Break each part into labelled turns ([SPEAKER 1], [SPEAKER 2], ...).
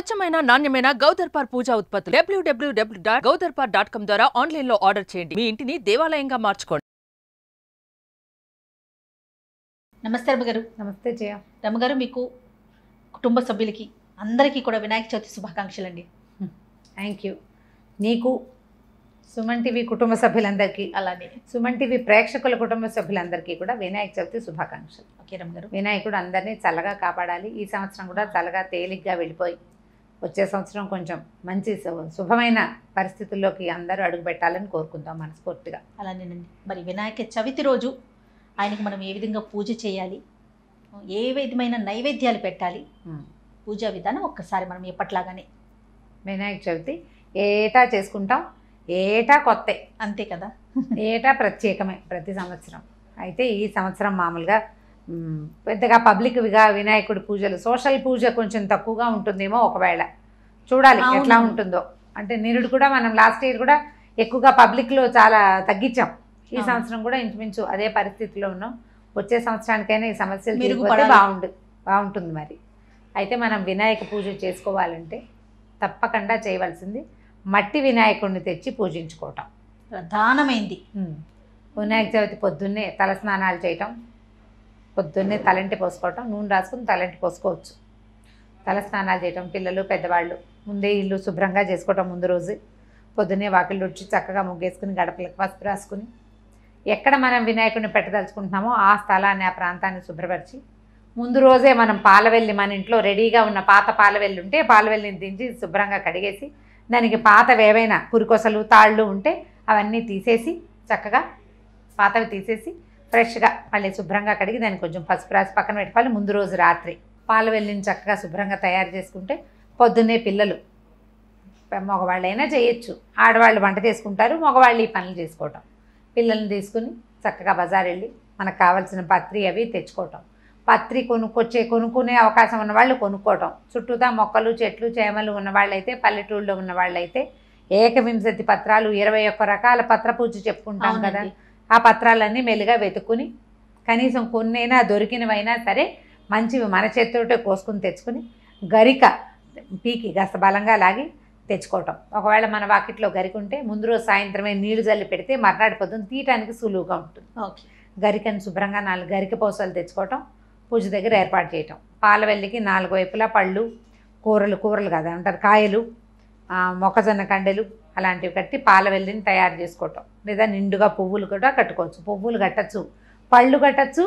[SPEAKER 1] స్వచ్ఛమైన నాణ్యమైన గౌదర్పార్ పూజా ఉత్పత్తులు www.gaudarpar.com ద్వారా ఆన్లైన్ లో ఆర్డర్ చేయండి. మీ ఇంటిని దేవాలయంగా మార్చుకోండి.
[SPEAKER 2] నమస్తే రమగారు.
[SPEAKER 3] నమస్తే జయ.
[SPEAKER 2] రమగారు, మీకు కుటుంబ సభ్యులకి అందరికీ కూడా వినాయక చవితి శుభాకాంక్షలు అండి.
[SPEAKER 3] Thank you. నీకు సుమన్ టీవీ కుటుంబ సభ్యులందరికీ,
[SPEAKER 2] అలానే
[SPEAKER 3] సుమన్ టీవీ ప్రేక్షకుల కుటుంబ సభ్యులందరికీ కూడా వినాయక చవితి శుభాకాంక్షలు.
[SPEAKER 2] ఓకే రమగారు.
[SPEAKER 3] వినాయకుడు అందరినీ చల్లగా కాపాడాలి. ఈ సంవత్సరం కూడా చల్లగా తేలిగ్గా వెళ్ళిపోయి వచ్చే సంవత్సరం కొంచెం మంచి శుభమైన పరిస్థితుల్లోకి అందరూ అడుగు పెట్టాలని కోరుకుందాం మనస్ఫూర్తిగా.
[SPEAKER 2] అలానేనండి. మరి వినాయక చవితి రోజు ఆయనకి మనం ఏ విధంగా పూజ చేయాలి, ఏ విధమైన నైవేద్యాలు పెట్టాలి, పూజా విధానం ఒక్కసారి మనం ఎప్పట్లాగానే
[SPEAKER 3] వినాయక చవితి ఏటా చేసుకుంటాం. ఏటా కొత్త,
[SPEAKER 2] అంతే కదా,
[SPEAKER 3] ఏటా ప్రత్యేకమే ప్రతి సంవత్సరం. అయితే ఈ సంవత్సరం మామూలుగా పెద్దగా పబ్లిక్గా వినాయకుడి పూజలు, సోషల్ పూజ కొంచెం తక్కువగా ఉంటుందేమో, ఒకవేళ చూడాలి ఎట్లా ఉంటుందో. అంటే నిరుడు కూడా మనం లాస్ట్ ఇయర్ కూడా ఎక్కువగా పబ్లిక్లో చాలా తగ్గించాం. ఈ సంవత్సరం కూడా ఇంచుమించు అదే పరిస్థితిలో ఉన్నాం. వచ్చే సంవత్సరానికైనా ఈ సమస్యలు తీరిపోతే బాగుంటుంది మరి. అయితే మనం వినాయక పూజ చేసుకోవాలంటే తప్పకుండా చేయవలసింది మట్టి వినాయకుడిని తెచ్చి పూజించుకోవటం
[SPEAKER 2] ప్రధానమైంది.
[SPEAKER 3] వినాయక చవితి పొద్దున్నే తలస్నానాలు చేయటం, పొద్దున్నే తలంటి పోసుకోవటం, నూనె రాసుకుని తలంటి పోసుకోవచ్చు. తలస్నానాలు చేయటం, పిల్లలు పెద్దవాళ్ళు ముందే ఇల్లు శుభ్రంగా చేసుకోవటం. ముందు రోజు పొద్దున్నే వాకిళ్ళు వచ్చి చక్కగా ముగ్గేసుకుని గడపలకు పసుపు రాసుకుని ఎక్కడ మనం వినాయకుడిని పెట్టదలుచుకుంటున్నామో ఆ స్థలాన్ని, ఆ ప్రాంతాన్ని శుభ్రపరిచి ముందు రోజే మనం పాలవెల్లి, మన ఇంట్లో రెడీగా ఉన్న పాత పాలవెల్లి ఉంటే పాలవెల్లిని దించి శుభ్రంగా కడిగేసి దానికి పాతవి ఏవైనా పురికొసలు తాళ్ళు ఉంటే అవన్నీ తీసేసి చక్కగా పాతవి తీసేసి ఫ్రెష్గా మళ్ళీ శుభ్రంగా కడిగి దానికి కొంచెం పసుపు రాసి పక్కన పెట్టుకోవాలి. ముందు రోజు రాత్రి పాలవెల్లిని చక్కగా శుభ్రంగా తయారు చేసుకుంటే పొద్దున్నే పిల్లలు, మగవాళ్ళైనా చేయొచ్చు, ఆడవాళ్ళు వంట చేసుకుంటారు, మగవాళ్ళు ఈ పనులు చేసుకోవటం. పిల్లల్ని తీసుకుని చక్కగా బజార్ వెళ్ళి మనకు కావాల్సిన పత్రి అవి తెచ్చుకోవటం. పత్రి కొనుక్కునే అవకాశం ఉన్నవాళ్ళు కొనుక్కోవటం. చుట్టూతా మొక్కలు చెట్లు చేమలు ఉన్నవాళ్ళైతే, పల్లెటూళ్ళలో ఉన్నవాళ్ళైతే ఏకవింశతి పత్రాలు, 21 రకాల పత్ర పూజ చెప్పుకుంటాం కదా, ఆ పత్రాలన్నీ మెల్లిగా వెతుక్కుని కనీసం కొన్నైనా దొరికినవైనా సరే మంచివి మన చేతితోటే కోసుకుని తెచ్చుకుని గరిక పీకి కాస్త బలంగా లాగి తెచ్చుకోవటం. ఒకవేళ మన వాకిట్లో గరిక ఉంటే ముందు రోజు సాయంత్రమే నీళ్లు జల్లి పెడితే మర్నాడు పొద్దున్న తీయటానికి సులువుగా ఉంటుంది.
[SPEAKER 2] ఓకే.
[SPEAKER 3] గరికను శుభ్రంగా 4 గరిక పోసలు తెచ్చుకోవటం, పూజ దగ్గర ఏర్పాటు చేయటం. పాలవెల్లికి 4 వైపులా పళ్ళు, కూరలు కదా అంటారు, కాయలు, మొక్కజొన్న కండెలు అలాంటివి కట్టి పాలవెల్లిని తయారు చేసుకోవటం. లేదా నిండుగా పువ్వులు కూడా కట్టుకోవచ్చు. పువ్వులు కట్టచ్చు, పళ్ళు కట్టచ్చు,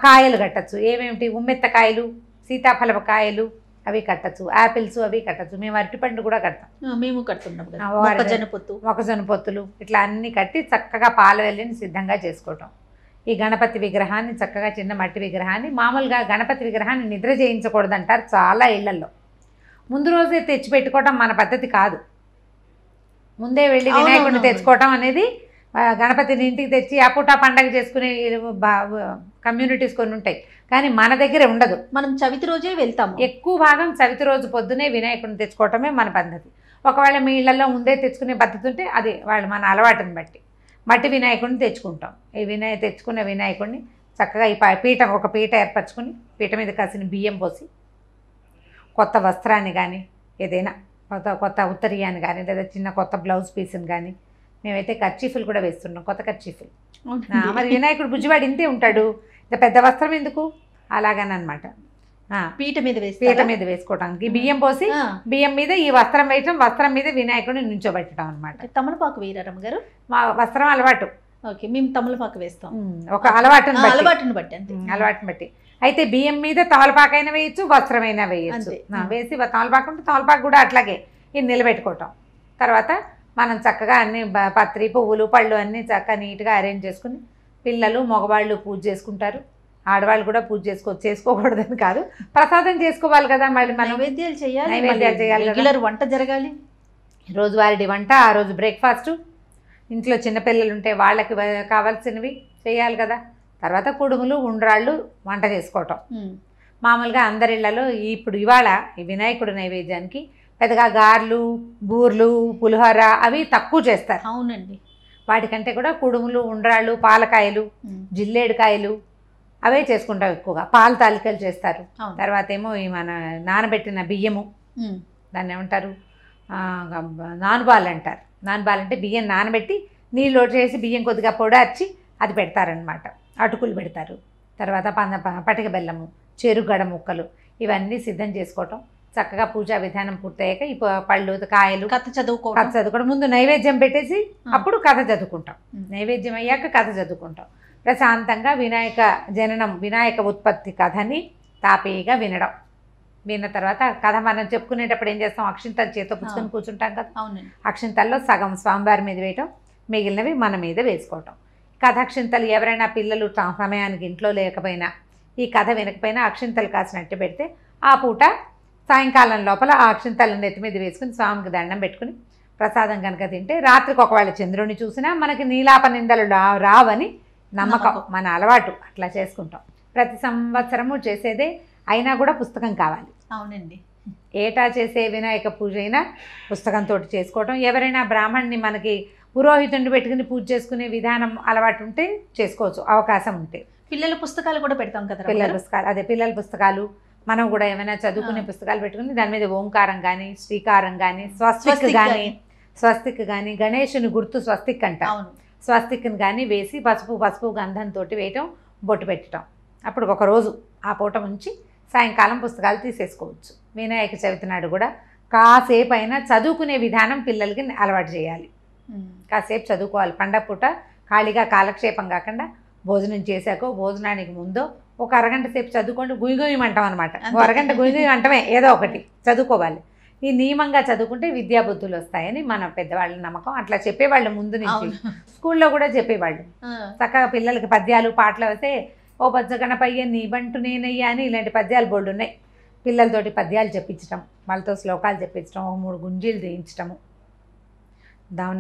[SPEAKER 3] కాయలు కట్టచ్చు. ఏమేమిటి, ఉమ్మెత్తకాయలు, సీతాఫలపు కాయలు అవి కట్టచ్చు, యాపిల్స్ అవి కట్టచ్చు. మేము అరటిపండు కూడా కడతాం,
[SPEAKER 2] మేము కడుతున్నాం.
[SPEAKER 3] మొక్కజొన్న పొత్తులు ఇట్లా అన్నీ కట్టి చక్కగా పాలవెల్లిని సిద్ధంగా చేసుకోవటం. ఈ గణపతి విగ్రహాన్ని చక్కగా, చిన్న మట్టి విగ్రహాన్ని, మామూలుగా గణపతి విగ్రహాన్ని నిద్ర చేయించకూడదంటారు చాలా ఇళ్లలో. ముందు రోజే తెచ్చి పెట్టుకోవటం మన పద్ధతి కాదు. ముందే వెళ్ళి వినాయకుడిని తెచ్చుకోవటం అనేది, గణపతిని ఇంటికి తెచ్చి ఆ పూట పండగ చేసుకునే కమ్యూనిటీస్ కొన్ని ఉంటాయి, కానీ మన దగ్గర ఉండదు.
[SPEAKER 2] మనం చవితి రోజే వెళ్తాము.
[SPEAKER 3] ఎక్కువ భాగం చవితి రోజు పొద్దునే వినాయకుడిని తెచ్చుకోవటమే మన పద్ధతి. ఒకవేళ మీ ఇళ్లలో ముందే తెచ్చుకునే పద్ధతి ఉంటే అది వాళ్ళు మన అలవాటుని బట్టి మట్టి వినాయకుడిని తెచ్చుకుంటాం. ఈ తెచ్చుకున్న వినాయకుడిని చక్కగా ఈ ఒక పీట ఏర్పరచుకుని పీట మీద కాసిన బియ్యం పోసి కొత్త వస్త్రాన్ని కానీ, ఏదైనా కొత్త ఉత్తరీయాన్ని కానీ, లేదా చిన్న కొత్త బ్లౌజ్ పీస్ని కానీ, మేమైతే కర్చీఫులు కూడా వేస్తున్నాం, కొత్త కర్చీఫులు. మరి వినాయకుడు బుజ్జివాడు ఇంతే ఉంటాడు, ఇంత పెద్ద వస్త్రం ఎందుకు, అలాగనమాట.
[SPEAKER 2] పీట మీద
[SPEAKER 3] వేసుకోవటానికి బియ్యం పోసి, బియ్యం మీద ఈ వస్త్రం వేయటం, వస్త్రం మీద వినాయకుడిని నుంచోబెట్టడం అనమాట.
[SPEAKER 2] తమలపాకు వేయరమ్మ గారు?
[SPEAKER 3] మా వస్త్రం అలవాటు.
[SPEAKER 2] ఓకే, మేము తమలపాకు వేస్తాం,
[SPEAKER 3] ఒక అలవాటుని
[SPEAKER 2] బట్టి.
[SPEAKER 3] అయితే బియ్యం మీద తమలపాకైనా వేయచ్చు, వస్త్రమైనా వేయచ్చు. వేసి తమలపాకు ఉంటే తమలపాకు కూడా అట్లాగే ఇది నిలబెట్టుకోవటం. తర్వాత మనం చక్కగా అన్ని పత్రి, పువ్వులు, పళ్ళు అన్నీ చక్కగా నీట్గా అరేంజ్ చేసుకుని పిల్లలు, మగవాళ్ళు పూజ చేసుకుంటారు. ఆడవాళ్ళు కూడా పూజ చేసుకోకూడదని కాదు, ప్రసాదం చేసుకోవాలి కదా. మళ్ళీ మనం
[SPEAKER 2] నైవేద్యాలు చేయాలి,
[SPEAKER 3] రెగ్యులర్
[SPEAKER 2] వంట జరగాలి,
[SPEAKER 3] రోజువారీ వంట, ఆ రోజు బ్రేక్ఫాస్ట్, ఇంట్లో చిన్నపిల్లలు ఉంటే వాళ్ళకి కావాల్సినవి చేయాలి కదా. తర్వాత కుడుములు, ఉండ్రాళ్ళు వంట చేసుకోవటం. మామూలుగా అందరిళ్లలో ఇప్పుడు ఇవాళ ఈ వినాయకుడి నైవేద్యానికి పెద్దగా గారెలు, బూర్లు, పులిహోర అవి తక్కువ చేస్తారు.
[SPEAKER 2] అవునండి.
[SPEAKER 3] వాటికంటే కూడా కుడుములు, ఉండ్రాళ్ళు, పాలకాయలు, జిల్లేడుకాయలు అవే చేసుకుంటాం ఎక్కువగా. పాల తాలికలు చేస్తారు. తర్వాత ఏమో ఈ మన నానబెట్టిన బియ్యము, దాన్ని ఏమంటారు, నానుబాలు అంటారు. నానుబాలు అంటే బియ్యం నానబెట్టి నీళ్ళు చేసి బియ్యం కొద్దిగా పొడార్చి అది పెడతారనమాట. అటుకులు పెడతారు. తర్వాత పటిక బెల్లము, చెరుగడ ముక్కలు ఇవన్నీ సిద్ధం చేసుకోవటం. చక్కగా పూజా విధానం పూర్తయ్యాక ఈ పళ్ళు కాయలు
[SPEAKER 2] కథ చదువుకోవడం.
[SPEAKER 3] ముందు నైవేద్యం పెట్టేసి అప్పుడు కథ చదువుకుంటాం. నైవేద్యం అయ్యాక కథ చదువుకుంటాం. ప్రశాంతంగా వినాయక జననం, వినాయక ఉత్పత్తి కథని తాపీగా వినడం. విన్న తర్వాత కథ మనం చెప్పుకునేటప్పుడు ఏం చేస్తాం, అక్షింతలు చేతితో పుచ్చుకొని కూర్చుంటాం కదా. అక్షింతల్లో సగం స్వామివారి మీద వేయటం, మిగిలినవి మన మీద వేసుకోవటం. కథ అక్షింతలు ఎవరైనా పిల్లలు సమయానికి ఇంట్లో లేకపోయినా, ఈ కథ వినకపోయినా అక్షింతలు కాసినట్టు పెడితే ఆ పూట సాయంకాలం లోపల ఆ అక్షింతలను నెత్తి మీద వేసుకుని స్వామికి దండం పెట్టుకుని ప్రసాదం కనుక తింటే రాత్రికి ఒకవేళ చంద్రుని చూసినా మనకి నీలాప నిందలు రావని నమ్మకం, మన అలవాటు. అట్లా చేసుకుంటాం. ప్రతి సంవత్సరము చేసేదే, అయినా కూడా పుస్తకం కావాలి.
[SPEAKER 2] అవునండి.
[SPEAKER 3] ఏటా చేసే వినాయక పూజ అయినా పుస్తకంతో చేసుకోవటం. ఎవరైనా బ్రాహ్మణ్ణి మనకి పురోహితుడిని పెట్టుకుని పూజ చేసుకునే విధానం అలవాటు ఉంటే చేసుకోవచ్చు, అవకాశం ఉంటే.
[SPEAKER 2] పిల్లల పుస్తకాలు కూడా పెడతాం కదా.
[SPEAKER 3] పిల్లల పుస్తకాలు మనం కూడా ఏమైనా చదువుకునే పుస్తకాలు పెట్టుకుని దాని మీద ఓంకారం కానీ, శ్రీకారం కానీ, స్వస్తిక్ కానీ గణేషుని గుర్తు స్వస్తిక్ అంట, స్వస్తిక్ని కానీ వేసి పసుపు గంధంతో వేయటం, బొట్టు పెట్టడం. అప్పుడు ఒకరోజు ఆ పూట ఉంచి సాయంకాలం పుస్తకాలు తీసేసుకోవచ్చు. వినాయక చవితి నాడు కూడా కాసేపు అయినా చదువుకునే విధానం పిల్లలకి అలవాటు చేయాలి. కాసేపు చదువుకోవాలి. పండగ పూట ఖాళీగా కాలక్షేపం కాకుండా భోజనం చేశాకో భోజనానికి ముందో ఒక అరగంట సేపు చదువుకోండి. గుయ్యమంటాం అనమాట. అరగంట గుయ్యమంటమే, ఏదో ఒకటి చదువుకోవాలి. ఈ నియమంగా చదువుకుంటే విద్యాబుద్ధులు వస్తాయని మన పెద్దవాళ్ళ నమ్మకం. అట్లా చెప్పేవాళ్ళు ముందు నుంచి. స్కూల్లో కూడా చెప్పేవాళ్ళు. చక్కగా పిల్లలకి పద్యాలు పాటలు వస్తే ఓ బజ్జ గణపయ్య నీ బంటు నేనయ్యా అని ఇలాంటి పద్యాలు బోర్డు ఉన్నాయి. పిల్లలతోటి పద్యాలు చెప్పించడం, వాళ్ళతో శ్లోకాలు చెప్పించడం, 3 గుంజీలు చేయించడము,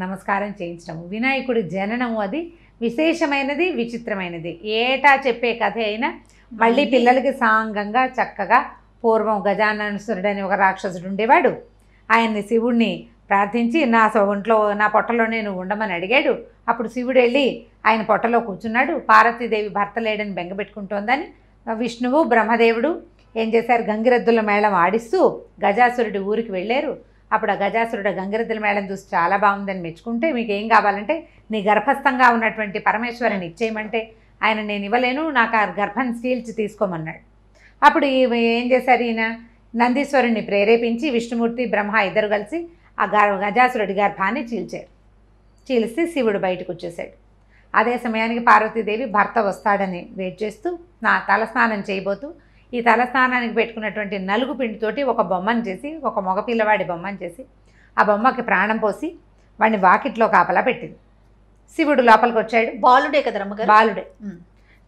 [SPEAKER 3] నమస్కారం చేయించడము. వినాయకుడి జననము అది విశేషమైనది, విచిత్రమైనది. ఏటా చెప్పే కథ అయినా మళ్ళీ పిల్లలకి సాంగంగా చక్కగా. పూర్వం గజాననుసురుడు అని ఒక రాక్షసుడు ఉండేవాడు. ఆయన్ని శివుణ్ణి ప్రార్థించి నా పొట్టలో నేను ఉండమని అడిగాడు. అప్పుడు శివుడు వెళ్ళి ఆయన పొట్టలో కూర్చున్నాడు. పార్వతీదేవి భర్త లేడని బెంగపెట్టుకుంటోందని విష్ణువు బ్రహ్మదేవుడు ఏం చేశారు, గంగిరెద్దుల మేళం ఆడిస్తూ గజాసురుడి ఊరికి వెళ్ళారు. అప్పుడు ఆ గజాసురుడు గంగిరెద్దుల మేళం చూసి చాలా బాగుందని మెచ్చుకుంటే, మీకు ఏం కావాలంటే నీ గర్భస్థంగా ఉన్నటువంటి పరమేశ్వరుని ఇచ్చేయమంటే ఆయన నేను ఇవ్వలేను, నాకు ఆ గర్భాన్ని చీల్చి తీసుకోమన్నాడు. అప్పుడు ఏం చేశారు, ఈయన నందీశ్వరుణ్ణి ప్రేరేపించి విష్ణుమూర్తి బ్రహ్మ ఇద్దరు కలిసి ఆ గజాసురుడి గర్భాన్ని చీల్చారు. చీలిస్తే శివుడు బయటకు వచ్చేసాడు. అదే సమయానికి పార్వతీదేవి భర్త వస్తాడని వెయిట్ చేస్తూ తలస్నానం చేయబోతూ ఈ తలస్నానానికి పెట్టుకున్నటువంటి నలుగు పిండితోటి ఒక బొమ్మను చేసి, ఒక మగపిల్లవాడి బొమ్మను చేసి ఆ బొమ్మకి ప్రాణం పోసి వాడిని వాకిట్లో కాపలా పెట్టింది. శివుడు లోపలికి వచ్చాడు.
[SPEAKER 2] బాలుడే కదా రమ్మగారు?
[SPEAKER 3] బాలుడే.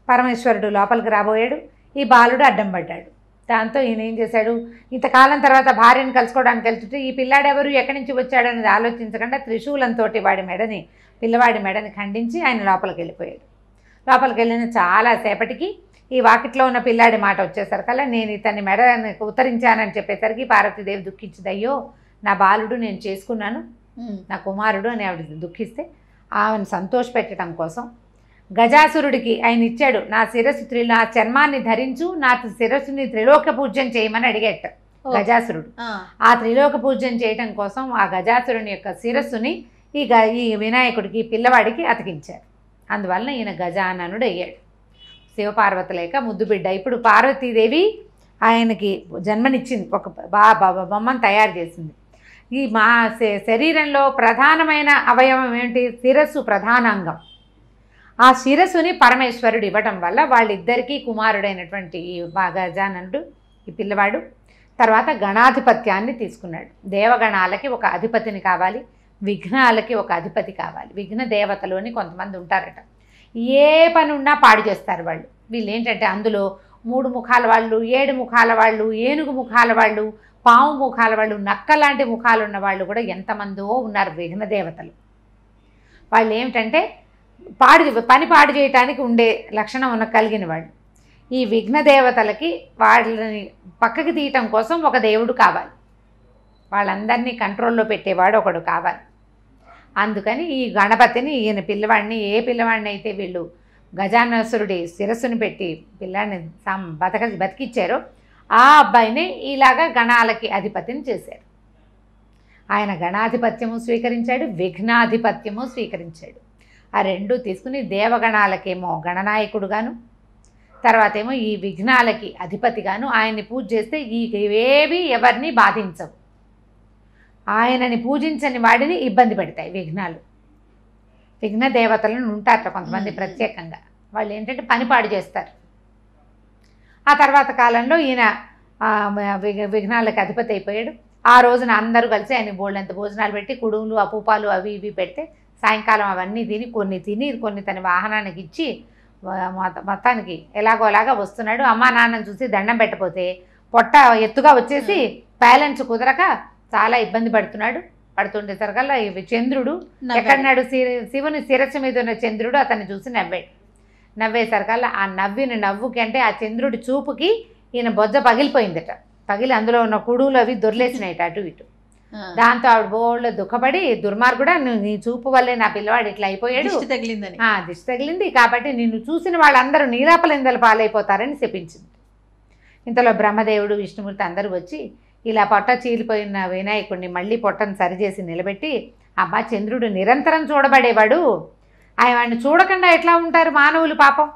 [SPEAKER 3] పరమేశ్వరుడు లోపలికి రాబోయాడు. ఈ బాలుడు అడ్డం పడ్డాడు. దాంతో ఈయన ఏం చేశాడు, ఇంతకాలం తర్వాత భార్యను కలుసుకోవడానికి వెళ్తుంటే ఈ పిల్లాడెవరు ఎక్కడి నుంచి వచ్చాడనేది ఆలోచించకుండా త్రిశూలంతో పిల్లవాడి మెడని ఖండించి ఆయన లోపలికి వెళ్ళిపోయాడు. లోపలికి వెళ్ళిన చాలాసేపటికి ఈ వాకిట్లో ఉన్న పిల్లాడి మాట వచ్చేసరికల్లా నేను ఇతన్ని మెడని ఉత్తరించానని చెప్పేసరికి పార్వతీదేవి దుఃఖించింది. అయ్యో నా బాలుడు నేను చేసుకున్నాను, నా కుమారుడు అని ఆవిడ దుఃఖిస్తే ఆమెను సంతోషపెట్టడం కోసం గజాసురుడికి ఆయన ఇచ్చాడు, నా చర్మాన్ని ధరించు, నా శిరస్సుని త్రిలోక పూజ్యం చేయమని అడిగేట గజాసురుడు. ఆ త్రిలోక పూజ్యం చేయటం కోసం ఆ గజాసురుని యొక్క శిరస్సుని ఈ వినాయకుడికి పిల్లవాడికి అతికించారు. అందువలన ఈయన గజాననుడు అయ్యాడు. శివపార్వతులేక ముద్దు బిడ్డ. ఇప్పుడు పార్వతీదేవి ఆయనకి జన్మనిచ్చింది, ఒక బొమ్మను తయారు చేసింది. ఈ మా శరీరంలో ప్రధానమైన అవయవం ఏంటి, శిరస్సు ప్రధానాంగం. ఆ శిరస్సుని పరమేశ్వరుడు ఇవ్వటం వల్ల వాళ్ళిద్దరికీ కుమారుడైనటువంటి ఈ గజాననుడు ఈ పిల్లవాడు తర్వాత గణాధిపత్యాన్ని తీసుకున్నాడు. దేవగణాలకి ఒక అధిపతిని కావాలి, విఘ్నాలకి ఒక అధిపతి కావాలి. విఘ్న దేవతలోని కొంతమంది ఉంటారట, ఏ పని ఉన్నా పాడు చేస్తారు వాళ్ళు. వీళ్ళు ఏంటంటే అందులో 3 ముఖాల వాళ్ళు, 7 ముఖాల వాళ్ళు, ఏనుగు ముఖాల వాళ్ళు, పాము ముఖాల వాళ్ళు, నక్క లాంటి ముఖాలు ఉన్న వాళ్ళు కూడా ఎంతమందో ఉన్నారు విఘ్న దేవతలు. వాళ్ళు ఏమిటంటే పని పాడు చేయటానికి ఉండే లక్షణం కలిగిన వాళ్ళు. ఈ విఘ్న దేవతలకి వాళ్ళని పక్కకి తీయటం కోసం ఒక దేవుడు కావాలి, వాళ్ళందరినీ కంట్రోల్లో పెట్టేవాడు ఒకడు కావాలి. అందుకని ఈ గణపతిని ఈయన పిల్లవాడిని, ఏ పిల్లవాడిని అయితే వీళ్ళు గజానసురుడి శిరస్సుని పెట్టి పిల్లాడిని బతికిచ్చారో ఆ అబ్బాయిని ఇలాగా గణాలకి అధిపతిని చేశారు. ఆయన గణాధిపత్యము స్వీకరించాడు, విఘ్నాధిపత్యము స్వీకరించాడు. ఆ రెండు తీసుకుని దేవగణాలకేమో గణనాయకుడుగాను, తర్వాత ఏమో ఈ విఘ్నాలకి అధిపతిగాను ఆయన్ని పూజ చేస్తే ఇవేవి ఎవరిని బాధించవు. ఆయనని పూజించని వాడిని ఇబ్బంది పెడతాయి విఘ్నాలు. విఘ్న దేవతలను ఉంటారట కొంతమంది ప్రత్యేకంగా, వాళ్ళు ఏంటంటే పనిపాడు చేస్తారు. ఆ తర్వాత కాలంలో ఈయన విఘ్నాలకు అధిపతి అయిపోయాడు. ఆ రోజున అందరూ కలిసి ఆయన బోళ్ళంత భోజనాలు పెట్టి కుడుములు అపూపాలు అవి ఇవి పెడితే సాయంకాలం అవన్నీ తిని కొన్ని తన వాహనానికి ఇచ్చి మొత్తానికి ఎలాగోలాగా వస్తున్నాడు. అమ్మా నాన్నని చూసి దండం పెట్టకపోతే పొట్ట ఎత్తుగా వచ్చేసి బ్యాలెన్స్ కుదరక చాలా ఇబ్బంది పడుతుండేసరికల్లా చంద్రుడు ఎక్కడన్నాడు, శివుని శిరస్సు మీద ఉన్న చంద్రుడు అతన్ని చూసి నవ్వేసరికల్లా ఆ నవ్వుకి అంటే ఆ చంద్రుడి చూపుకి ఈయన బొజ్జ పగిలిపోయిందట. పగిలి అందులో ఉన్న కుడులు అవి దొర్లేసినాయిట అటు ఇటు. దాంతో ఆవిడ బోళ్ళు దుఃఖపడి, దుర్మార్గుడా నీ చూపు వల్లే నా పిల్లవాడు ఇట్లా అయిపోయాడు, దిష్టి తగిలింది కాబట్టి నిన్ను చూసిన వాళ్ళందరూ నీలాపలిందలు పాలైపోతారని శపించింది. ఇంతలో బ్రహ్మదేవుడు విష్ణుమూర్తి అందరూ వచ్చి ఇలా పొట్ట చీలిపోయిన వినాయకుడిని మళ్ళీ పొట్టను సరిచేసి నిలబెట్టి, అబ్బా చంద్రుడు నిరంతరం చూడబడేవాడు, వాడిని చూడకుండా ఎట్లా ఉంటారు మానవులు, పాపం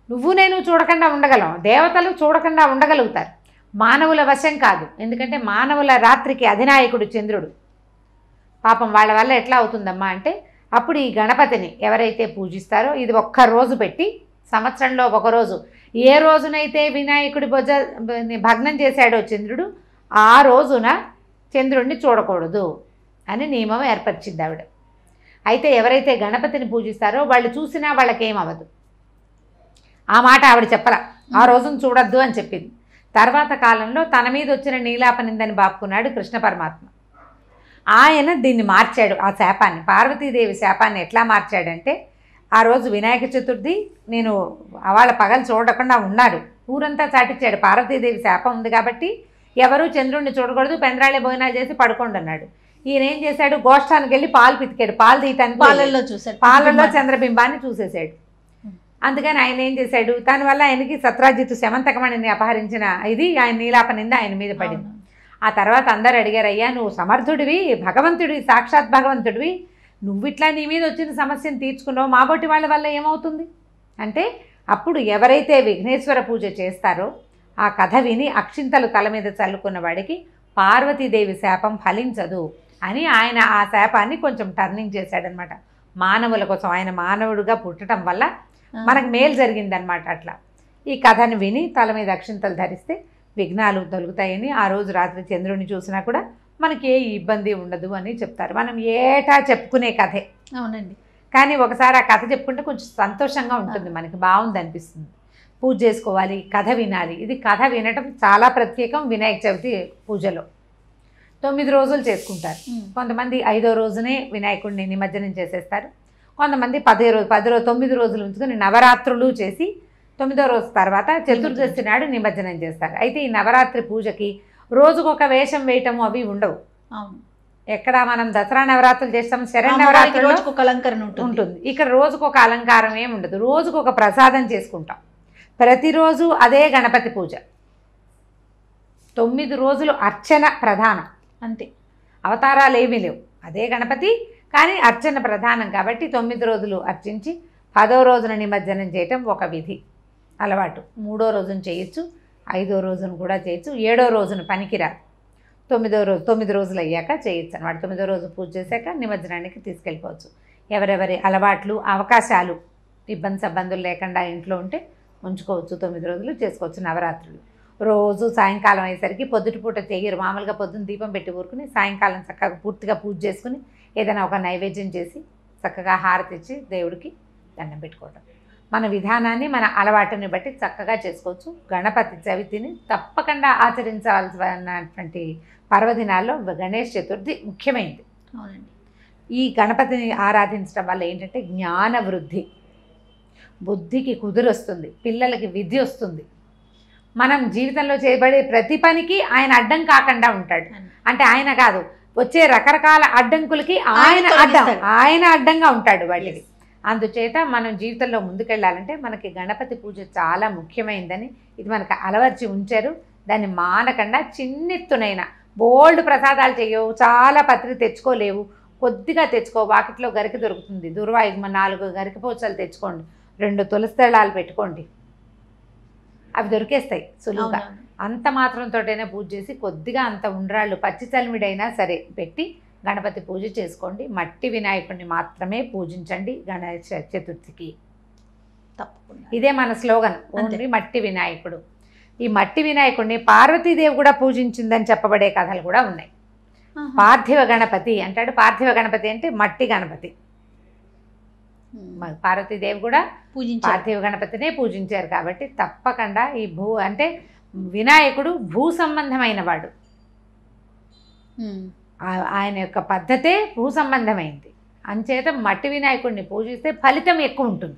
[SPEAKER 3] నువ్వు నేను చూడకుండా ఉండగలం, దేవతలు చూడకుండా ఉండగలుగుతారు, మానవుల వశం కాదు. ఎందుకంటే మానవుల రాత్రికి అధినాయకుడు చంద్రుడు, పాపం వాళ్ళ వల్ల ఎట్లా అవుతుందమ్మా అంటే అప్పుడు ఈ గణపతిని ఎవరైతే పూజిస్తారో ఇది ఒక్కరోజు పెట్టి, సంవత్సరంలో ఒకరోజు, ఏ రోజునైతే వినాయకుడి బొజ్జ భగ్నం చేశాడో చంద్రుడు ఆ రోజున చంద్రుడిని చూడకూడదు అని నియమం ఏర్పరిచింది ఆవిడ. అయితే ఎవరైతే గణపతిని పూజిస్తారో వాళ్ళు చూసినా వాళ్ళకేమవ్వదు. ఆ మాట ఆవిడ చెప్పలా, ఆ రోజును చూడొద్దు అని చెప్పింది. తర్వాత కాలంలో తన మీద వచ్చిన నీలాపనిందని బాపుకున్నాడు కృష్ణ పరమాత్మ. ఆయన దీన్ని మార్చాడు, ఆ శాపాన్ని, పార్వతీదేవి శాపాన్ని ఎట్లా మార్చాడంటే, ఆ రోజు వినాయక చతుర్థి నేను వాళ్ళ పగలు చూడకుండా ఉన్నాడు, ఊరంతా చాటిచ్చాడు. పార్వతీదేవి శాపం ఉంది కాబట్టి ఎవరు చంద్రుడిని చూడకూడదు, పెందరాళే భోజనాలు చేసి పడుకోండి అన్నాడు. ఈయన ఏం చేశాడు, గోష్ఠానికి వెళ్ళి పాలు పితికాడు, పాలు తీయటానికి పాలల్లో చంద్రబింబాన్ని చూసేశాడు. అందుకని ఆయన ఏం చేశాడు, దానివల్ల ఆయనకి సత్రాజిత్తు శమంతకమణిని అపహరించిన ఇది ఆయన నీలాపనింద ఆయన మీద పడింది. ఆ తర్వాత అందరు అడిగారు, అయ్యా నువ్వు సమర్థుడివి, భగవంతుడివి, సాక్షాత్ భగవంతుడివి, నువ్విట్లా నీ మీద వచ్చిన సమస్యను తీర్చుకున్నావు, మాబోటి వాళ్ళ వల్ల ఏమవుతుంది అంటే, అప్పుడు ఎవరైతే విఘ్నేశ్వర పూజ చేస్తారో ఆ కథ విని అక్షింతలు తల మీద చల్లుకున్న వాడికి పార్వతీదేవి శాపం ఫలించదు అని ఆయన ఆ శాపాన్ని కొంచెం టర్నింగ్ చేశాడనమాట. మానవుల కోసం ఆయన మానవుడిగా పుట్టడం వల్ల మనకు మేలు జరిగిందనమాట. అట్లా ఈ కథను విని తల మీద అక్షింతలు ధరిస్తే విఘ్నాలు తొలుగుతాయని, ఆ రోజు రాత్రి చంద్రుడిని చూసినా కూడా మనకి ఏ ఇబ్బంది ఉండదు అని చెప్తారు. మనం ఏటా చెప్పుకునే కథే.
[SPEAKER 2] అవునండి.
[SPEAKER 3] కానీ ఒకసారి ఆ కథ చెప్పుకుంటే కొంచెం సంతోషంగా ఉంటుంది, మనకి బాగుంది అనిపిస్తుంది. పూజ చేసుకోవాలి, కథ వినాలి. ఇది కథ వినటం చాలా ప్రత్యేకం. వినాయక చవితి పూజలో 9 రోజులు చేసుకుంటారు. కొంతమంది 5వ రోజునే వినాయకుడిని నిమజ్జనం చేసేస్తారు. కొంతమంది 9 రోజులు ఉంచుకొని నవరాత్రులు చేసి 9వ రోజు తర్వాత చతుర్దశి నాడు నిమజ్జనం చేస్తారు. అయితే ఈ నవరాత్రి పూజకి రోజుకొక వేషం వేయటము అవి ఉండవు. ఎక్కడ మనం దసరా నవరాత్రులు చేస్తాం, శరన్నవరాత్రులు
[SPEAKER 2] రోజుకొక అలంకరణ
[SPEAKER 3] ఉంటుంది. ఇక్కడ రోజుకొక అలంకారం ఏమి ఉండదు, రోజుకొక ప్రసాదం చేసుకుంటాం. ప్రతిరోజు అదే గణపతి పూజ. 9 రోజులు అర్చన ప్రధానం, అంతే, అవతారాలు ఏమీ లేవు. అదే గణపతి కానీ అర్చన ప్రధానం కాబట్టి 9 రోజులు అర్చించి 10వ రోజున నిమజ్జనం చేయటం ఒక విధి, అలవాటు. 3వ రోజున చేయొచ్చు, 5వ రోజున కూడా చేయొచ్చు, 7వ రోజున పనికిరాదు. 9 రోజులు అయ్యాక చేయొచ్చు అన్నమాట. 9వ రోజు పూజ చేశాక నిమజ్జనానికి తీసుకెళ్ళిపోవచ్చు. ఎవరెవరి అలవాట్లు, అవకాశాలు, ఇబ్బందులు లేకుండా ఇంట్లో ఉంటే ఉంచుకోవచ్చు. 9 రోజులు చేసుకోవచ్చు నవరాత్రులు. రోజు సాయంకాలం అయ్యేసరికి పొద్దుటిపూట చెయ్యరు, మామూలుగా పొద్దున్న దీపం పెట్టి ఊరుకుని సాయంకాలం చక్కగా పూర్తిగా పూజ చేసుకుని ఏదైనా ఒక నైవేద్యం చేసి చక్కగా హారతి ఇచ్చి దేవుడికి దండం పెట్టుకోవడం. మన విధానాన్ని మన అలవాటుని బట్టి చక్కగా చేసుకోవచ్చు. గణపతి చవితిని తప్పకుండా ఆచరించాల్సినటువంటి పర్వదినాల్లో గణేష్ చతుర్థి ముఖ్యమైనది.
[SPEAKER 2] అవునండి.
[SPEAKER 3] ఈ గణపతిని ఆరాధించడం వల్ల ఏంటంటే జ్ఞాన వృద్ధి, బుద్ధికి కుదురొస్తుంది, పిల్లలకి విద్య వస్తుంది. మనం జీవితంలో చేయబడే ప్రతి పనికి ఆయన అడ్డం కాకుండా ఉంటాడు. అంటే ఆయన కాదు, వచ్చే రకరకాల అడ్డంకులకి ఆయన అడ్డంగా ఉంటాడు వాటికి. అందుచేత మనం జీవితంలో ముందుకెళ్ళాలంటే మనకి గణపతి పూజ చాలా ముఖ్యమైనదని ఇది మనకు అలవర్చి ఉంచారు. దాన్ని మానకుండా చిన్నెత్తునైనా బోల్డ్ ప్రసాదాలు చేయవు, చాలా పత్రి తెచ్చుకోలేవు, కొద్దిగా తెచ్చుకో. వాకిట్లో గరికి దొరుకుతుంది, దుర్వాయుగ్మ 4 గరికి పూసలు తెచ్చుకోండి, 2 తులసి దళాలు పెట్టుకోండి, అవి దొరికేస్తాయి సులువుగా.
[SPEAKER 2] అవునవును.
[SPEAKER 3] అంత మాత్రంతోటైనా పూజ చేసి కొద్దిగా అంత ఉండ్రాళ్ళు పచ్చి చలిమిడైనా సరే పెట్టి గణపతి పూజ చేసుకోండి. మట్టి వినాయకుడిని మాత్రమే పూజించండి గణేష చతుర్థికి.
[SPEAKER 2] తప్పకుండా.
[SPEAKER 3] ఇదే మన స్లోగన్, ఓన్లీ మట్టి వినాయకుడు. ఈ మట్టి వినాయకుడిని పార్వతీదేవి కూడా పూజించిందని చెప్పబడే కథలు కూడా ఉన్నాయి.
[SPEAKER 2] ఆహా.
[SPEAKER 3] పార్థివ గణపతి అంటాడు. పార్థివ గణపతి అంటే మట్టి గణపతి. పార్వతీదేవి కూడా
[SPEAKER 2] పూజించారు.
[SPEAKER 3] పార్థివ గణపతినే పూజించారు. కాబట్టి తప్పకుండా ఈ అంటే వినాయకుడు భూ సంబంధమైన వాడు. ఆయన యొక్క పద్ధతే భూ సంబంధమైంది. అంచేత మట్టి వినాయకుడిని పూజిస్తే ఫలితం ఎక్కువ ఉంటుంది.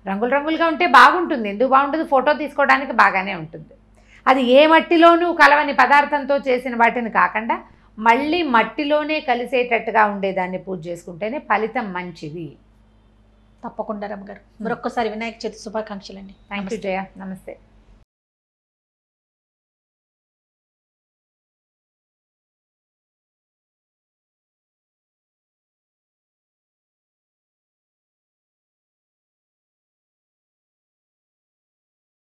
[SPEAKER 3] రంగులు రంగులుగా ఉంటే బాగుంటుంది, ఎందుకు బాగుంటుంది, ఫోటో తీసుకోవడానికి బాగానే ఉంటుంది. అది ఏ మట్టిలోనూ కలవని పదార్థంతో చేసిన వాటిని కాకుండా మళ్ళీ మట్టిలోనే కలిసేటట్టుగా ఉండేదాన్ని పూజ చేసుకుంటేనే ఫలితం మంచిది.
[SPEAKER 2] తప్పకుండా రమ్మగారు. మరొక్కసారి వినాయక చవితి శుభాకాంక్షలు అండి.
[SPEAKER 3] థ్యాంక్ యూ జయ. నమస్తే.